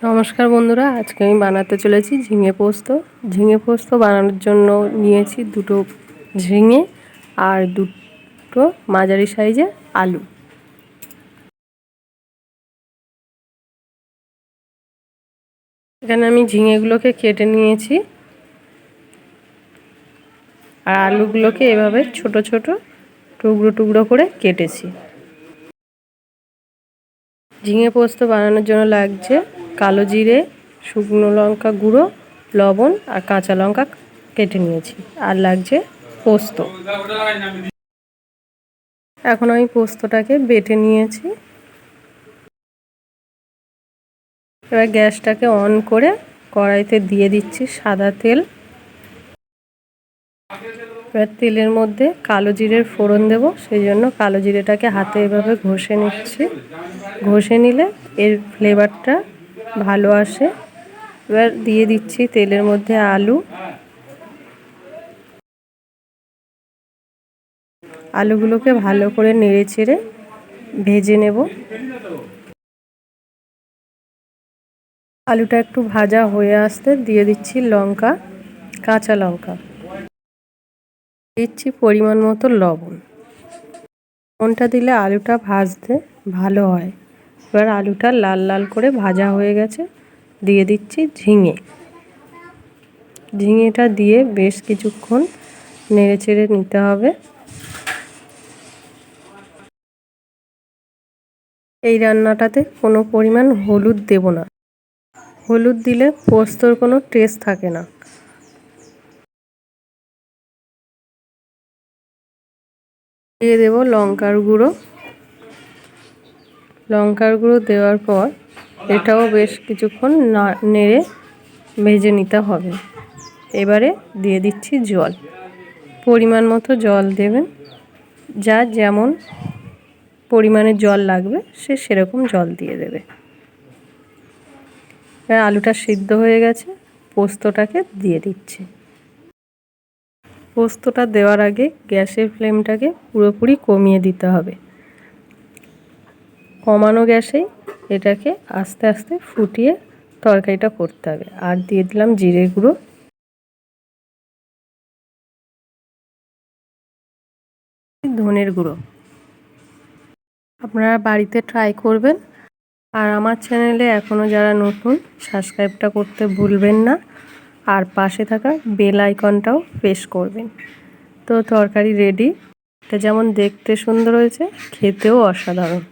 নমস্কার বন্ধুরা, আজকে আমি বানাতে চলেছি ঝিঙে পোস্ত। ঝিঙে পোস্ত বানানোর জন্য নিয়েছি দুটো ঝিঙে আর দুটো মাঝারি সাইজের আলু। এখানে আমি ঝিঙেগুলোকে কেটে নিয়েছি আর আলুগুলোকে এভাবে ছোট ছোট টুকরো টুকরো করে কেটেছি। ঝিঙে পোস্ত বানানোর জন্য লাগছে কালো জিরে, শুকনো লঙ্কা গুঁড়ো, লবণ আর কাঁচা লঙ্কা কেটে নিয়েছি, আর লাগছে পোস্ত। এখন আমি পোস্তটাকে বেটে নিয়েছি। এবার গ্যাসটাকে অন করে কড়াইতে দিয়ে দিচ্ছি সাদা তেল। এবার তেলের মধ্যে কালো জিরের ফোড়ন দেব, সেই জন্য কালো জিরেটাকে হাতে এভাবে ঘষে নিচ্ছি। ঘষে নিলে এর ফ্লেভারটা ভালো আসে। এবার দিয়ে দিচ্ছি তেলের মধ্যে আলু। আলুগুলোকে ভালো করে নেড়ে চেড়ে ভেজে নেব। আলুটা একটু ভাজা হয়ে আসতে দিয়ে দিচ্ছি লঙ্কা, কাঁচা লঙ্কা, দিচ্ছি পরিমাণ মতো লবণ। লবণটা দিলে আলুটা ভাজতে ভালো হয়। এবার আলুটা লাল লাল করে ভাজা হয়ে গেছে, দিয়ে দিচ্ছি ঝিঙে। ঝিঙেটা দিয়ে বেশ কিছুক্ষণ নেড়ে চেড়ে নিতে হবে। এই রান্নাটাতে কোনো পরিমাণ হলুদ দেব না, হলুদ দিলে পোস্তর কোনো টেস্ট থাকে না। দিয়ে দেব লঙ্কার গুঁড়ো। লঙ্কার গুঁড়ো দেওয়ার পর এটাও বেশ কিছুক্ষণ নেড়ে ভেজে নিতে হবে। এবারে দিয়ে দিচ্ছি জল, পরিমাণ মতো জল দেবেন। যার যেমন পরিমাণে জল লাগবে সে সেরকম জল দিয়ে দেবে। আলুটা সিদ্ধ হয়ে গেছে, পোস্তটাকে দিয়ে দিচ্ছি। পোস্তটা দেওয়ার আগে গ্যাসের ফ্লেমটাকে পুরোপুরি কমিয়ে দিতে হবে। কমানো গ্যাসেই এটাকে আস্তে আস্তে ফুটিয়ে তরকারিটা করতে হবে। আর দিয়ে দিলাম জিরে গুঁড়ো, ধনের গুঁড়ো। আপনারা বাড়িতে ট্রাই করবেন। আর আমার চ্যানেলে এখনও যারা নতুন, সাবস্ক্রাইবটা করতে ভুলবেন না, আর পাশে থাকা বেল আইকনটাও প্রেস করবেন। তো তরকারি রেডি। এটা যেমন দেখতে সুন্দর হয়েছে, খেতেও অসাধারণ।